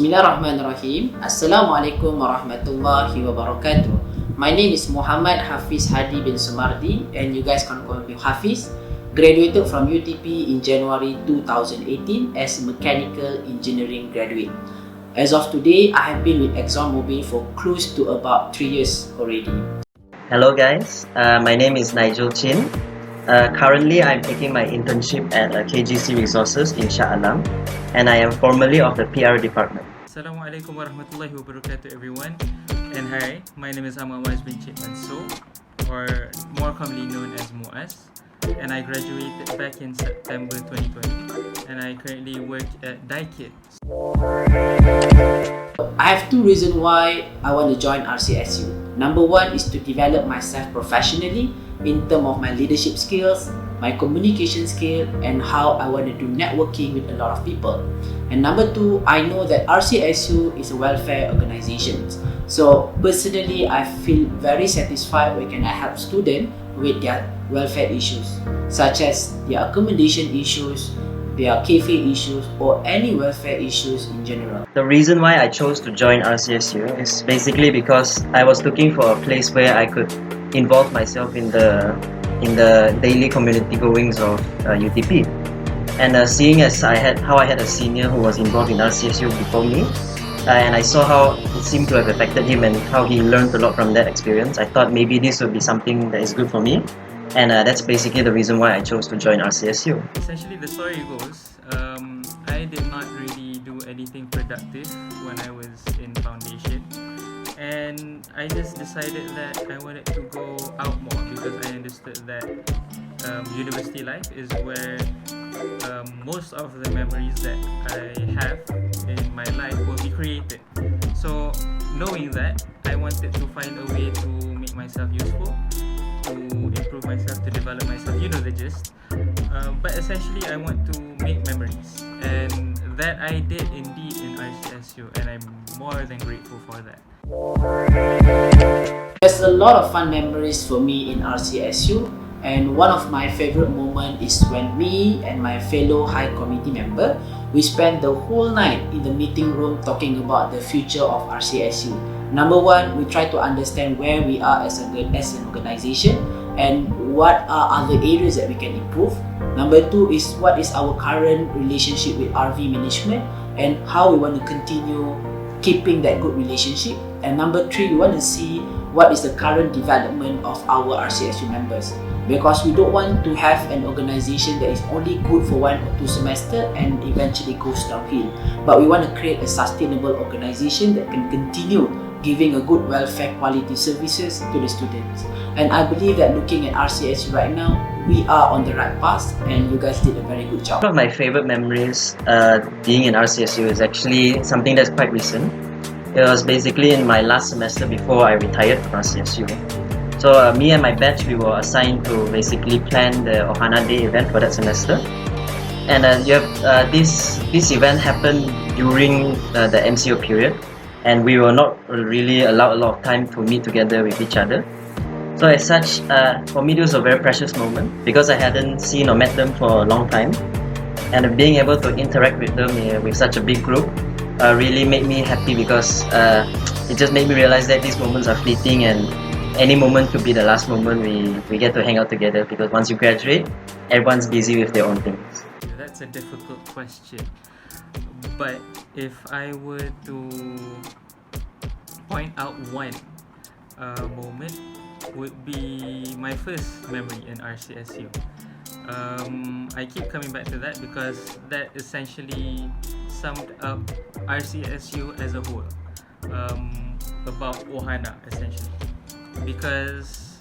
Bismillahirrahmanirrahim. Assalamualaikum warahmatullahi wabarakatuh. My name is Muhammad Hafiz Hadi bin Sumardi, and you guys can call me Hafiz. Graduated from UTP in January 2018 as a mechanical engineering graduate. As of today, I have been with ExxonMobil for close to about 3 years already. Hello guys, my name is Nigel Chin. Currently, I'm taking my internship at KGC Resources in Shah Alam, and I am formerly of the PR department. Assalamualaikum warahmatullahi wabarakatuh everyone, and hi, my name is Ahmad Muaz bin Cik Mansoor, or more commonly known as Muaz, and I graduated back in September 2020, and I currently work at Daikit. I have two reasons why I want to join RCSU. Number one is to develop myself professionally in terms of my leadership skills, my communication skill, and how I want to do networking with a lot of people. And number two, I know that RCSU is a welfare organization. So personally, I feel very satisfied when I help students with their welfare issues, such as their accommodation issues, their cafe issues, or any welfare issues in general. The reason why I chose to join RCSU is basically because I was looking for a place where I could involve myself in the daily community goings of UTP. And seeing as how I had a senior who was involved in RCSU before me, and I saw how it seemed to have affected him and how he learned a lot from that experience, I thought maybe this would be something that is good for me. And that's basically the reason why I chose to join RCSU. Essentially, the story goes, I did not really do anything productive when I was in foundation, and I just decided that I wanted to go out more because I understood that university life is where most of the memories that I have in my life will be created. So knowing that, I wanted to find a way to make myself useful, to improve myself, to develop myself, you know the gist. But essentially, I want to make memories, and that I did indeed in RCSU, and I'm more than grateful for that. There's a lot of fun memories for me in RCSU, and one of my favorite moments is when me and my fellow high committee member, we spent the whole night in the meeting room talking about the future of RCSU. Number one, we try to understand where we are as an organization and what are other areas that we can improve. Number two is what is our current relationship with RV management and how we want to continue keeping that good relationship. And number three, we want to see what is the current development of our RCSU members, because we don't want to have an organization that is only good for 1 or 2 semesters and eventually goes downhill. But we want to create a sustainable organization that can continue giving a good welfare quality services to the students. And I believe that looking at RCSU right now, we are on the right path, and you guys did a very good job. One of my favorite memories being in RCSU is actually something that's quite recent. It was basically in my last semester before I retired from RCSU. So me and my batch, we were assigned to basically plan the Ohana Day event for that semester. And this event happened during the MCO period, and we were not really allowed a lot of time to meet together with each other. So as such, for me, this was a very precious moment because I hadn't seen or met them for a long time, and being able to interact with them with such a big group really made me happy because it just made me realize that these moments are fleeting, and any moment could be the last moment we get to hang out together, because once you graduate, everyone's busy with their own things. That's a difficult question, but if I were to point out one moment, would be my first memory in RCSU. I keep coming back to that because that essentially summed up RCSU as a whole, about Ohana essentially. Because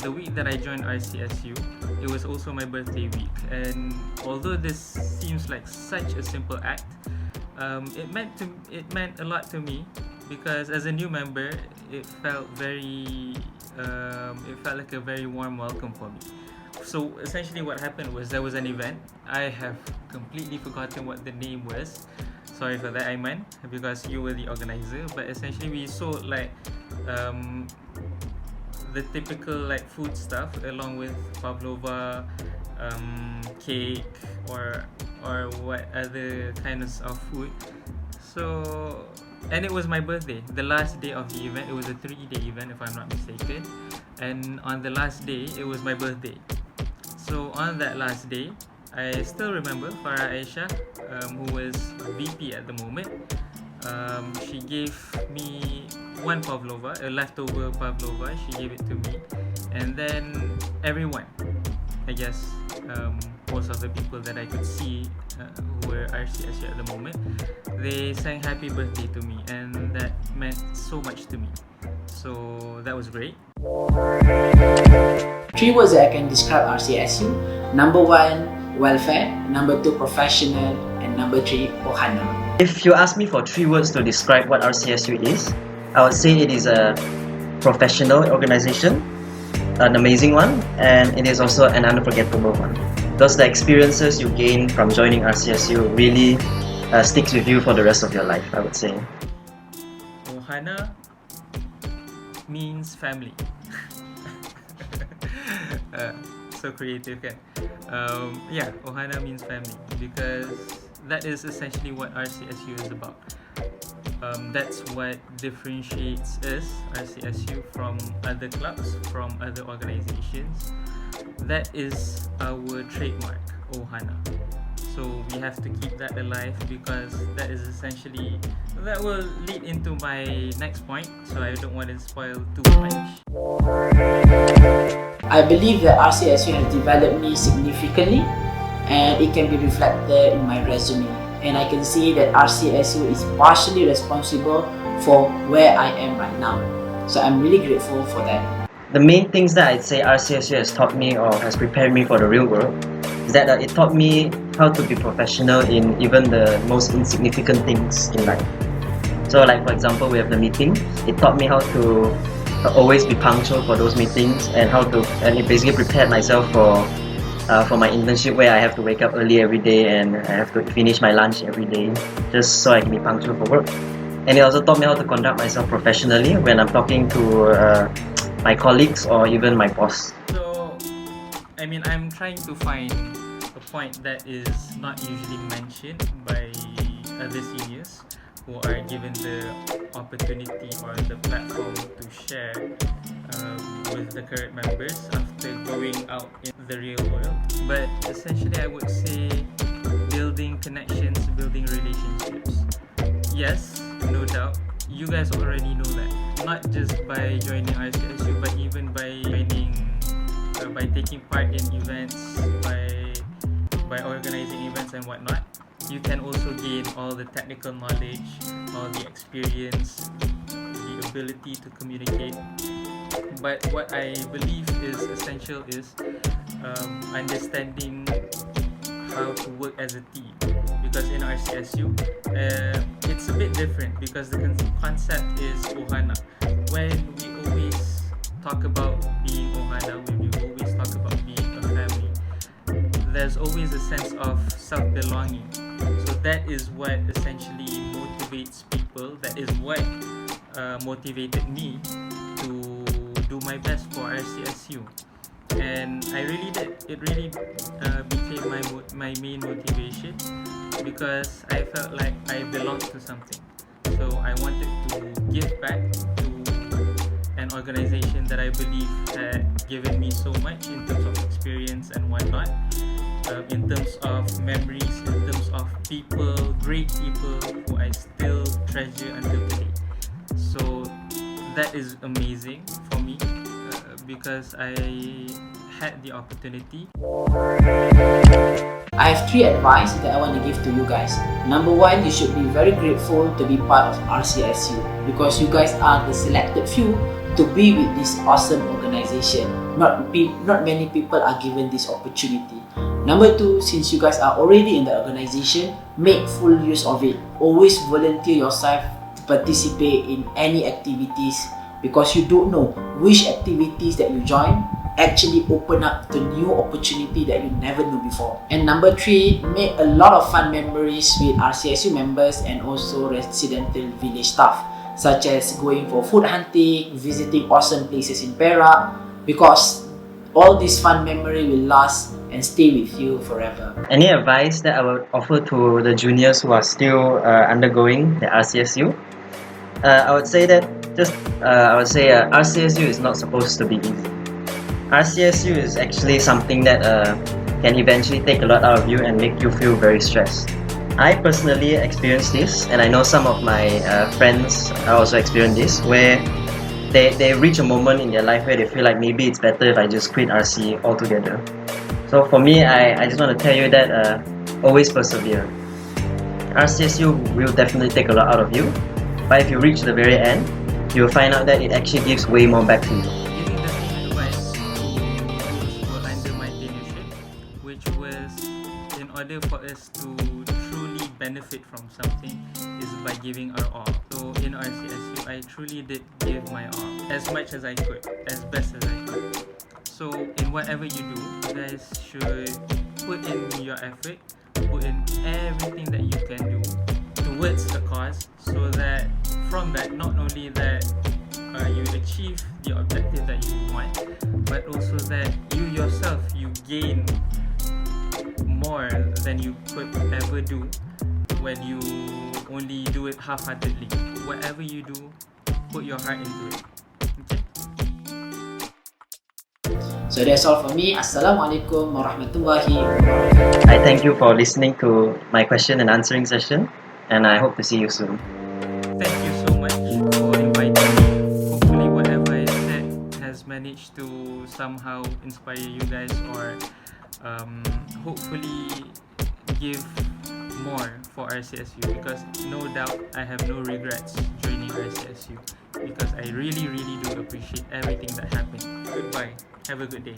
the week that I joined RCSU, it was also my birthday week, and although this seems like such a simple act, it meant a lot to me, because as a new member, it felt like a very warm welcome for me. So essentially what happened was there was an event. I have completely forgotten what the name was. Sorry for that, Aiman, because you were the organizer. But essentially we sold like the typical like food stuff along with pavlova, cake, or what other kinds of food. So, and it was my birthday, the last day of the event. It was a 3-day event, if I'm not mistaken. And on the last day, it was my birthday. So on that last day, I still remember Farah Aisha, who was VP at the moment. She gave me one pavlova, a leftover pavlova. She gave it to me, and then everyone, I guess, most of the people that I could see who were RCSU at the moment, they sang happy birthday to me, and that meant so much to me. So that was great. 3 words that I can describe RCSU. Number 1, welfare. Number 2, professional. And number 3, ohana. If you ask me for 3 words to describe what RCSU is, I would say it is a professional organization, an amazing one, and it is also an unforgettable one. Because the experiences you gain from joining RCSU really sticks with you for the rest of your life, I would say. Ohana means family. So creative, kan? Yeah, ohana means family because that is essentially what RCSU is about. That's what differentiates us, RCSU, from other clubs, from other organizations. That is our trademark, ohana. So we have to keep that alive because that is essentially, that will lead into my next point, so I don't want to spoil too much. I believe that RCSU has developed me significantly, and it can be reflected in my resume. And I can see that RCSU is partially responsible for where I am right now. So I'm really grateful for that. The main things that I'd say RCSU has taught me or has prepared me for the real world is that it taught me how to be professional in even the most insignificant things in life. So like for example, we have the meeting. It taught me how to always be punctual for those meetings and it basically prepared myself for my internship where I have to wake up early every day and I have to finish my lunch every day just so I can be punctual for work. And it also taught me how to conduct myself professionally when I'm talking to my colleagues or even my boss. So, I mean, I'm trying to find a point that is not usually mentioned by other seniors who are given the opportunity or the platform to share with the current members after going out in the real world. But essentially, I would say building connections, building relationships. Yes, no doubt, you guys already know that. Not just by joining RCSU, but even by taking part in events, by organizing events and whatnot. You can also gain all the technical knowledge, all the experience, the ability to communicate. But what I believe is essential is understanding how to work as a team. Because in RCSU, it's a bit different because the concept is ohana. When we always talk about being ohana, when we always talk about being a family, there's always a sense of self-belonging. So that is what essentially motivates people. That is what motivated me to do my best for RCSU. And I really did. It really became my main motivation because I felt like I belonged to something. So I wanted to give back to an organization that I believe had given me so much in terms of experience and whatnot. In terms of memories, in terms of people, great people who I still treasure until today. So that is amazing for me because I had the opportunity. I have 3 advice that I want to give to you guys. Number 1, you should be very grateful to be part of RCSU because you guys are the selected few to be with this awesome organization. Not many people are given this opportunity. Number 2, since you guys are already in the organization, make full use of it. Always volunteer yourself to participate in any activities because you don't know which activities that you join actually open up to new opportunity that you never knew before. And number 3, make a lot of fun memories with RCSU members and also residential village staff, such as going for food hunting, visiting awesome places in Perak, because all this fun memory will last and stay with you forever. Any advice that I would offer to the juniors who are still undergoing the RCSU? I would say that RCSU is not supposed to be easy. RCSU is actually something that can eventually take a lot out of you and make you feel very stressed. I personally experienced this, and I know some of my friends also experienced this, where they reach a moment in their life where they feel like maybe it's better if I just quit RC altogether. So for me, I just want to tell you that always persevere. RCSU will definitely take a lot out of you, but if you reach the very end, you'll find out that it actually gives way more back to you. Giving the same advice to those who were under my tenureship, which was in order for us to truly benefit from something is by giving our all. So in RCSU, I truly did give my all, as much as I could, as best as I could. So in whatever you do, you guys should put in your effort, put in everything that you can do towards the cause, so that from that, not only that you achieve the objective that you want, but also that you yourself, you gain more than you could ever do when you only do it half-heartedly. Whatever you do, put your heart into it. Okay? So that's all for me. Assalamualaikum warahmatullahi wabarakatuh. I thank you for listening to my question and answering session, and I hope to see you soon. Thank you so much for inviting me. Hopefully whatever I said has managed to somehow inspire you guys, or hopefully give more for RCSU, because no doubt I have no regrets joining RCSU, because I really do appreciate everything that happened. Goodbye. Have a good day.